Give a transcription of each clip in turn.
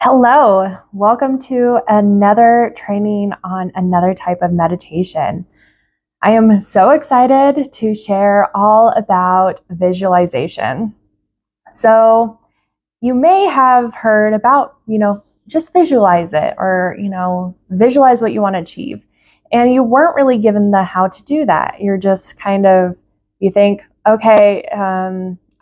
Hello, welcome to another training on another type of meditation. I am so excited to share all about visualization. So, you may have heard about, just visualize it or, visualize what you want to achieve. And you weren't really given the how to do that. You're just you think, okay,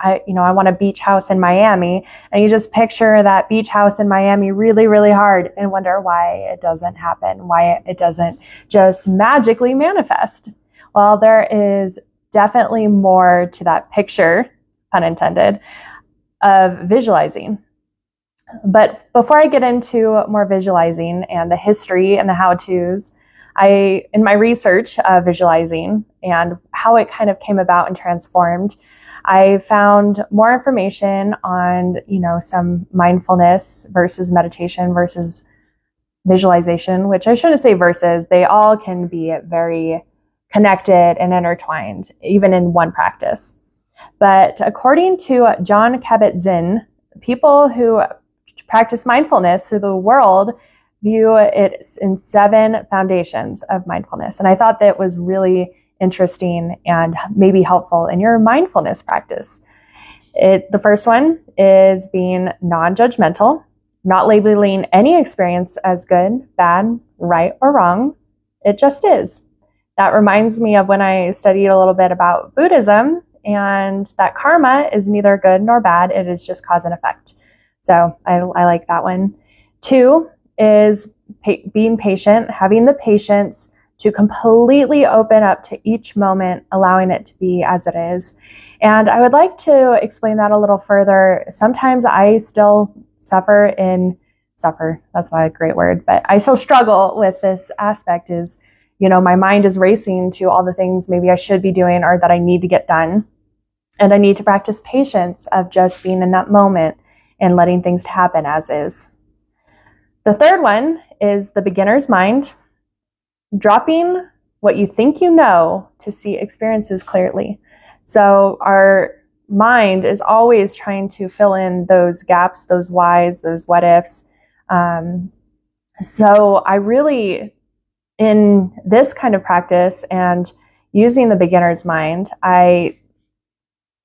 I want a beach house in Miami, and you just picture that beach house in Miami really, really hard and wonder why it doesn't happen, why it doesn't just magically manifest. Well, there is definitely more to that picture, pun intended, of visualizing. But before I get into more visualizing and the history and the how-tos, in my research of visualizing and how it kind of came about and transformed, I found more information on, some mindfulness versus meditation versus visualization, which I shouldn't say versus, they all can be very connected and intertwined, even in one practice. But according to Jon Kabat-Zinn, people who practice mindfulness through the world view it in 7 foundations of mindfulness. And I thought that was really interesting and maybe helpful in your mindfulness practice. The first one is being non-judgmental, not labeling any experience as good, bad, right, or wrong. It just is. That reminds me of when I studied a little bit about Buddhism, and that karma is neither good nor bad. It is just cause and effect. So I like that one. 2 is being patient, having the patience to completely open up to each moment, allowing it to be as it is. And I would like to explain that a little further. Sometimes I still suffer, that's not a great word, but I still struggle with this aspect is, my mind is racing to all the things maybe I should be doing or that I need to get done. And I need to practice patience of just being in that moment and letting things happen as is. The third one is the beginner's mind, dropping what you think you know to see experiences clearly. So our mind is always trying to fill in those gaps, those whys, those what ifs. So I really, in this kind of practice and using the beginner's mind, I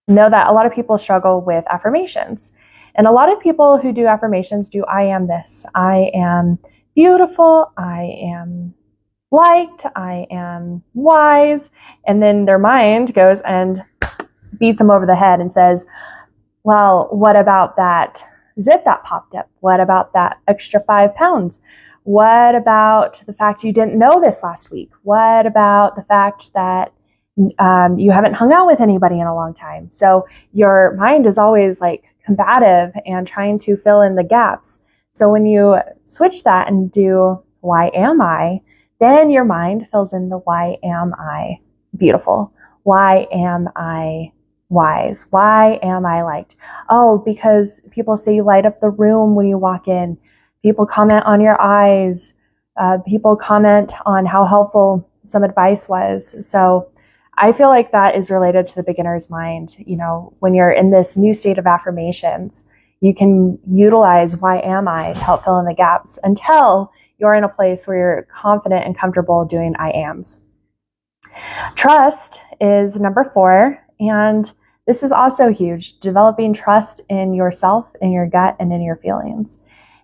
know that a lot of people struggle with affirmations. And a lot of people who do affirmations do, I am this, I am beautiful, I am liked, I am wise. And then their mind goes and beats them over the head and says, well, what about that zit that popped up? What about that extra 5 pounds? What about the fact you didn't know this last week? What about the fact that you haven't hung out with anybody in a long time? So your mind is always like combative and trying to fill in the gaps. So when you switch that and do, why am I? Then your mind fills in the why am I beautiful? Why am I wise? Why am I liked? Oh, because people say you light up the room when you walk in. People comment on your eyes. People comment on how helpful some advice was. So I feel like that is related to the beginner's mind. When you're in this new state of affirmations, you can utilize why am I to help fill in the gaps until you're in a place where you're confident and comfortable doing I ams. Trust is number 4, and this is also huge, developing trust in yourself, in your gut, and in your feelings.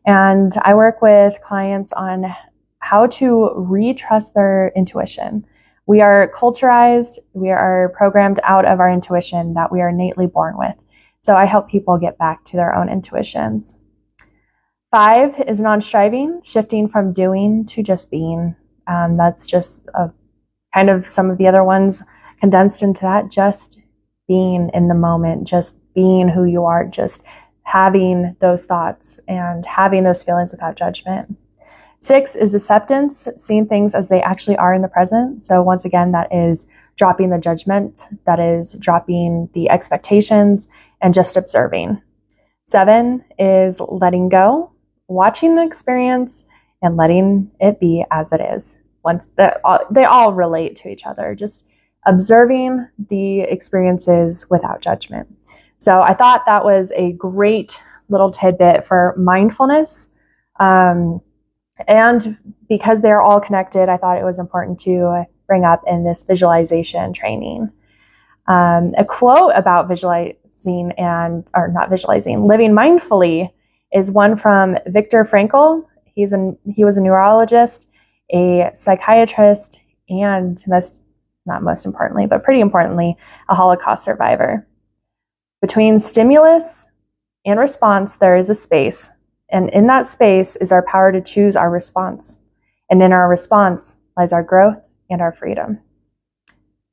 And I work with clients on how to retrust their intuition. We are culturized, we are programmed out of our intuition that we are innately born with. So I help people get back to their own intuitions. 5 is non-striving, shifting from doing to just being. That's just kind of some of the other ones condensed into that, just being in the moment, just being who you are, just having those thoughts and having those feelings without judgment. 6 is acceptance, seeing things as they actually are in the present. So once again, that is dropping the judgment, that is dropping the expectations and just observing. 7 is letting go, watching the experience and letting it be as it is. They all relate to each other, just observing the experiences without judgment. So I thought that was a great little tidbit for mindfulness And because they're all connected, I thought it was important to bring up in this visualization training. A quote about living mindfully is one from Viktor Frankl. He was a neurologist, a psychiatrist, and not most importantly, but pretty importantly, a Holocaust survivor. Between stimulus and response, there is a space. And in that space is our power to choose our response. And in our response lies our growth and our freedom.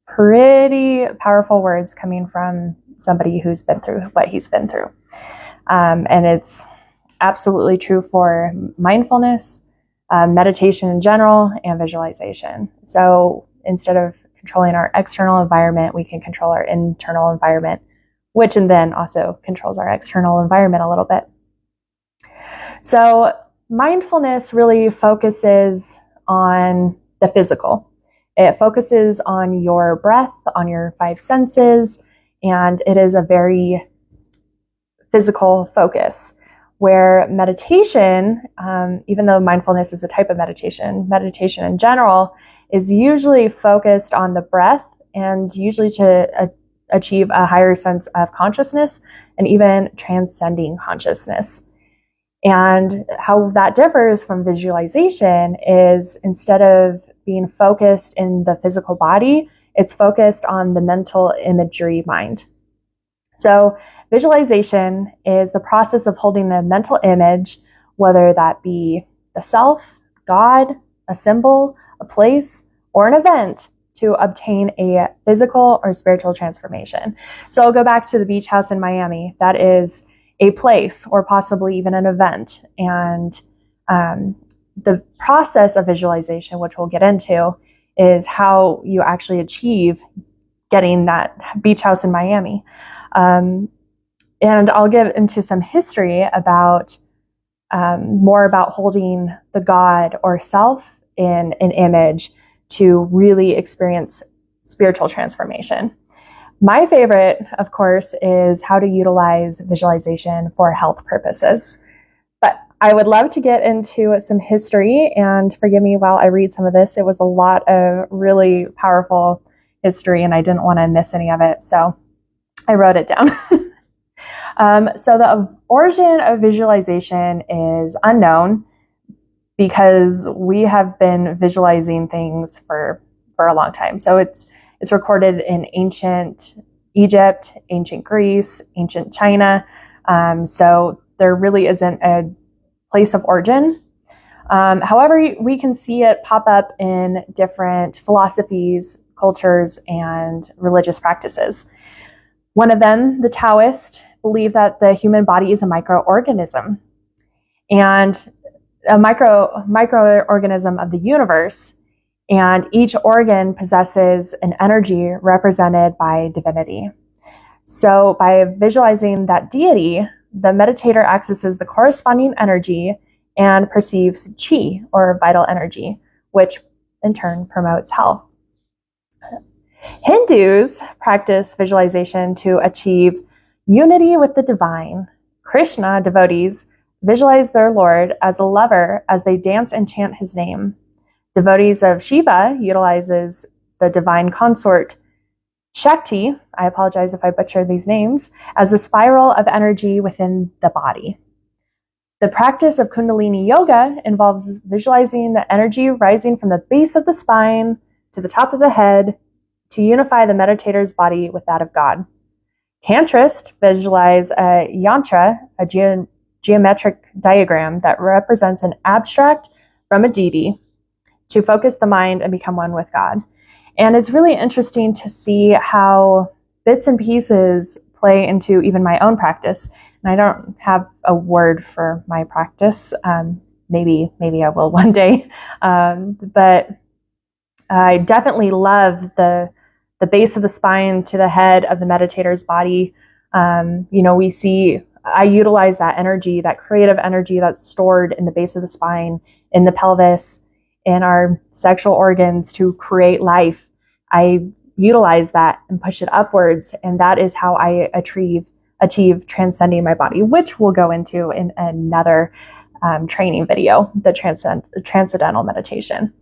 Pretty powerful words coming from somebody who's been through what he's been through. And it's absolutely true for mindfulness, meditation in general, and visualization. So instead of controlling our external environment, we can control our internal environment, which then also controls our external environment a little bit. So mindfulness really focuses on the physical. It focuses on your breath, on your 5 senses, and it is a very physical focus. Where meditation, even though mindfulness is a type of meditation in general is usually focused on the breath and usually to achieve a higher sense of consciousness and even transcending consciousness. And how that differs from visualization is instead of being focused in the physical body, it's focused on the mental imagery mind. So visualization is the process of holding the mental image, whether that be the self, God, a symbol, a place, or an event, to obtain a physical or spiritual transformation. So I'll go back to the beach house in Miami. That is a place or possibly even an event. And the process of visualization, which we'll get into, is how you actually achieve getting that beach house in Miami. And I'll get into some history about more about holding the God or self in an image to really experience spiritual transformation. My favorite, of course, is how to utilize visualization for health purposes. But I would love to get into some history, and forgive me while I read some of this. It was a lot of really powerful history, and I didn't want to miss any of it, so I wrote it down. So the origin of visualization is unknown because we have been visualizing things for a long time. So it's recorded in ancient Egypt, ancient Greece, ancient China. So there really isn't a place of origin. However, we can see it pop up in different philosophies, cultures, and religious practices. One of them, the Taoists, believe that the human body is a microorganism and a microorganism of the universe, and each organ possesses an energy represented by divinity. So by visualizing that deity, the meditator accesses the corresponding energy and perceives qi, or vital energy, which in turn promotes health. Hindus practice visualization to achieve unity with the divine. Krishna devotees visualize their Lord as a lover as they dance and chant his name. Devotees of Shiva utilizes the divine consort Shakti, I apologize if I butcher these names, as a spiral of energy within the body. The practice of Kundalini Yoga involves visualizing the energy rising from the base of the spine to the top of the head to unify the meditator's body with that of God. Tantrists visualize a yantra, a geometric diagram that represents an abstract from a deity, to focus the mind and become one with God. And it's really interesting to see how bits and pieces play into even my own practice. And I don't have a word for my practice. Maybe I will one day. But I definitely love the base of the spine to the head of the meditator's body. I utilize that energy, that creative energy that's stored in the base of the spine, in the pelvis, in our sexual organs to create life. I utilize that and push it upwards, and that is how I achieve transcending my body, which we'll go into in another training video, the Transcendental Meditation.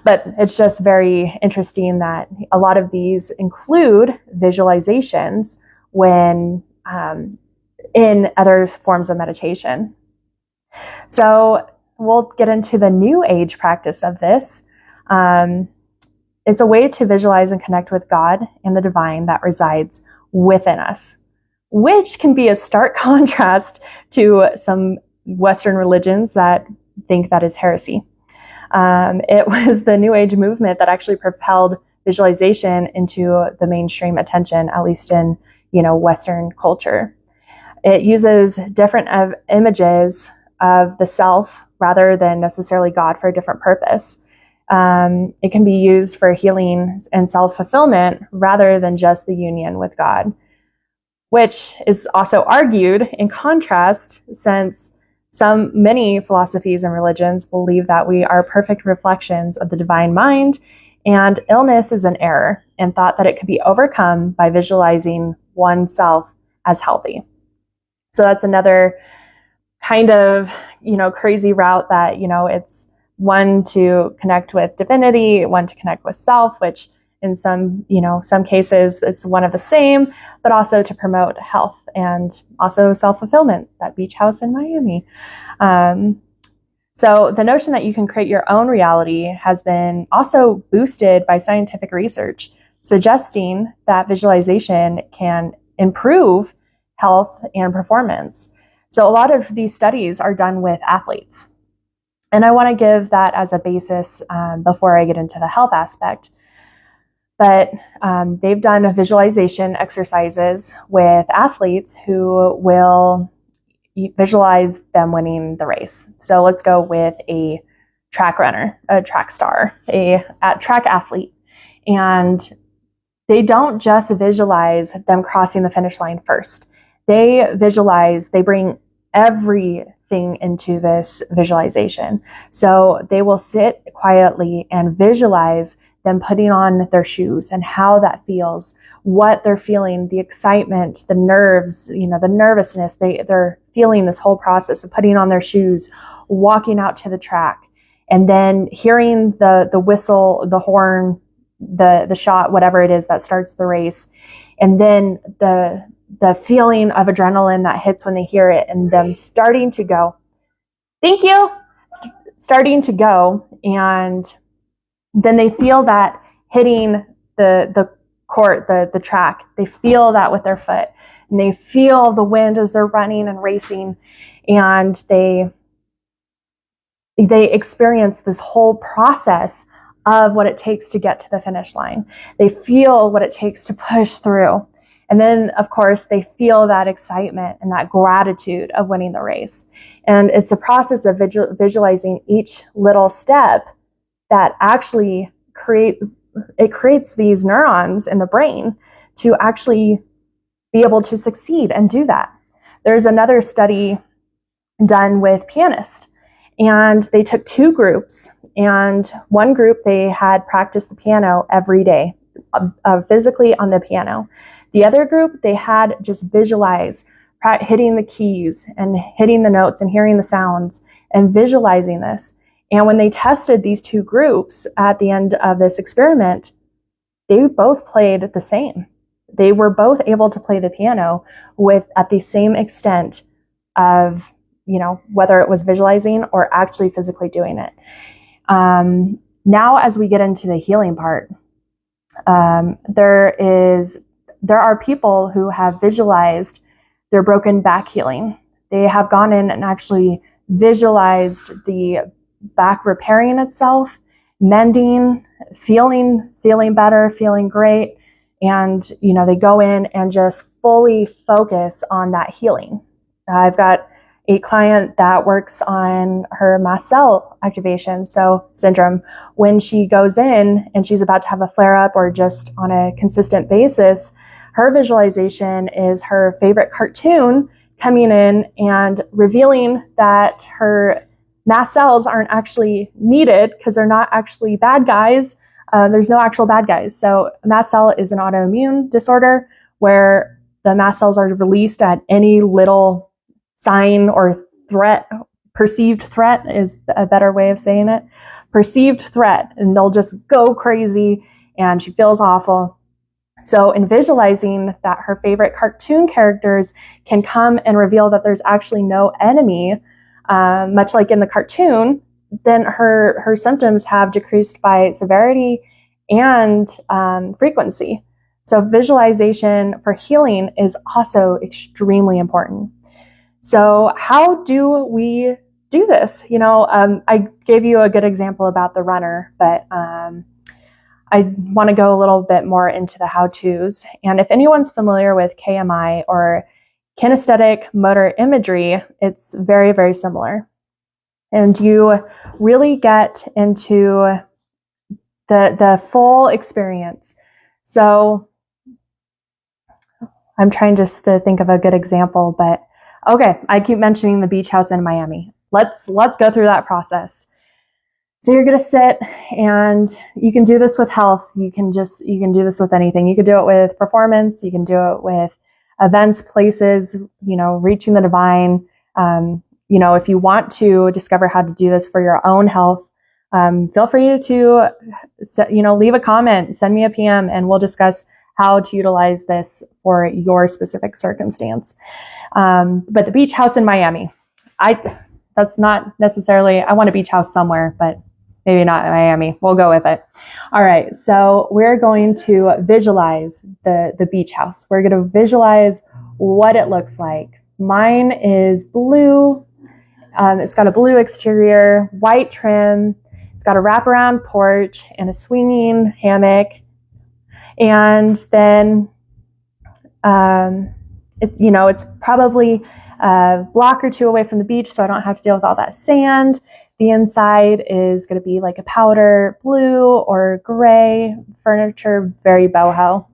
But it's just very interesting that a lot of these include visualizations when in other forms of meditation. So we'll get into the New Age practice of this. It's a way to visualize and connect with God and the divine that resides within us, which can be a stark contrast to some Western religions that think that is heresy. It was the New Age movement that actually propelled visualization into the mainstream attention, at least in Western culture. It uses different images of the self rather than necessarily God for a different purpose. It can be used for healing and self-fulfillment rather than just the union with God, which is also argued in contrast, since many philosophies and religions believe that we are perfect reflections of the divine mind, and illness is an error, and thought that it could be overcome by visualizing oneself as healthy. So that's another kind of, crazy route that, it's one to connect with divinity, one to connect with self, which in some cases it's one of the same, but also to promote health and also self-fulfillment, that beach house in Miami. So the notion that you can create your own reality has been also boosted by scientific research, suggesting that visualization can improve health and performance. So a lot of these studies are done with athletes. And I want to give that as a basis before I get into the health aspect. But they've done visualization exercises with athletes who will visualize them winning the race. So let's go with a track runner, a track star, a track athlete. And they don't just visualize them crossing the finish line first. They bring everything into this visualization. So they will sit quietly and visualize them putting on their shoes and how that feels, what they're feeling, the excitement, the nerves, the nervousness. They're feeling this whole process of putting on their shoes, walking out to the track, and then hearing the whistle, the horn, the shot, whatever it is that starts the race. And then the feeling of adrenaline that hits when they hear it, and them starting to go, thank you, starting to go. And then they feel that hitting the court, the track. They feel that with their foot, and they feel the wind as they're running and racing, and they experience this whole process of what it takes to get to the finish line. They feel what it takes to push through. And then, of course, they feel that excitement and that gratitude of winning the race. And it's the process of visualizing each little step that actually creates these neurons in the brain to actually be able to succeed and do that. There's another study done with pianists, and they took two groups, and one group, they had practiced the piano every day, physically on the piano. The other group, they had just visualize hitting the keys and hitting the notes and hearing the sounds and visualizing this. And when they tested these two groups at the end of this experiment, they both played the same. They were both able to play the piano at the same extent of, whether it was visualizing or actually physically doing it. Now, as we get into the healing part, there are people who have visualized their broken back healing. They have gone in and actually visualized the back repairing itself, mending, feeling better, feeling great. And, they go in and just fully focus on that healing. I've got a client that works on her mast cell activation syndrome. When she goes in and she's about to have a flare up or just on a consistent basis, her visualization is her favorite cartoon coming in and revealing that her mast cells aren't actually needed because they're not actually bad guys. There's no actual bad guys. So mast cell is an autoimmune disorder where the mast cells are released at any little sign or threat perceived threat is a better way of saying it. Perceived threat, and they'll just go crazy and she feels awful. So in visualizing that her favorite cartoon characters can come and reveal that there's actually no enemy, much like in the cartoon, then her symptoms have decreased by severity and frequency. So visualization for healing is also extremely important. So how do we do this? I gave you a good example about the runner, but I want to go a little bit more into the how-tos. And if anyone's familiar with KMI or kinesthetic motor imagery, it's very, very similar. And you really get into the full experience. So I'm trying just to think of a good example, but okay, I keep mentioning the beach house in Miami. Let's go through that process. So you're going to sit, and you can do this with health. You can do this with anything. You could do it with performance. You can do it with events, places, reaching the divine. If you want to discover how to do this for your own health, feel free to, leave a comment, send me a PM, and we'll discuss how to utilize this for your specific circumstance. But the beach house in Miami, that's not necessarily, I want a beach house somewhere, but maybe not in Miami. We'll go with it. All right. So we're going to visualize the beach house. We're going to visualize what it looks like. Mine is blue. It's got a blue exterior, white trim. It's got a wraparound porch and a swinging hammock. And then, it's probably a block or two away from the beach, so I don't have to deal with all that sand. The inside is going to be like a powder blue or gray furniture, very boho.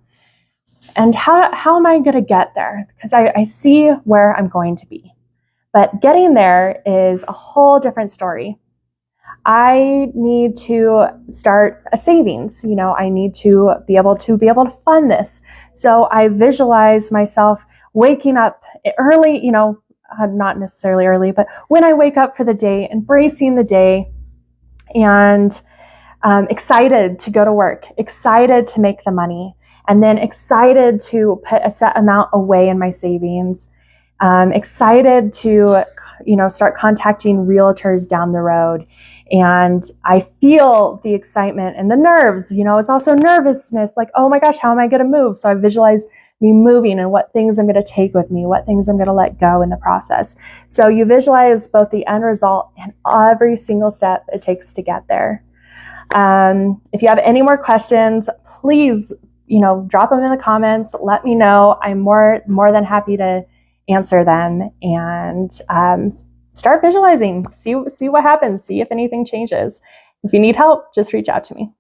And how am I going to get there? Because I see where I'm going to be. But getting there is a whole different story. I need to start a savings. I need to be able to fund this. So I visualize myself waking up early, not necessarily early, but when I wake up for the day, embracing the day, and excited to go to work, excited to make the money, and then excited to put a set amount away in my savings, excited to, start contacting realtors down the road. And I feel the excitement and the nerves, it's also nervousness, like, oh my gosh, how am I going to move? So I visualize me moving and what things I'm going to take with me, what things I'm going to let go in the process. So you visualize both the end result and every single step it takes to get there. If you have any more questions, please, drop them in the comments. Let me know. I'm more than happy to answer them, and start visualizing. See what happens. See if anything changes. If you need help, just reach out to me.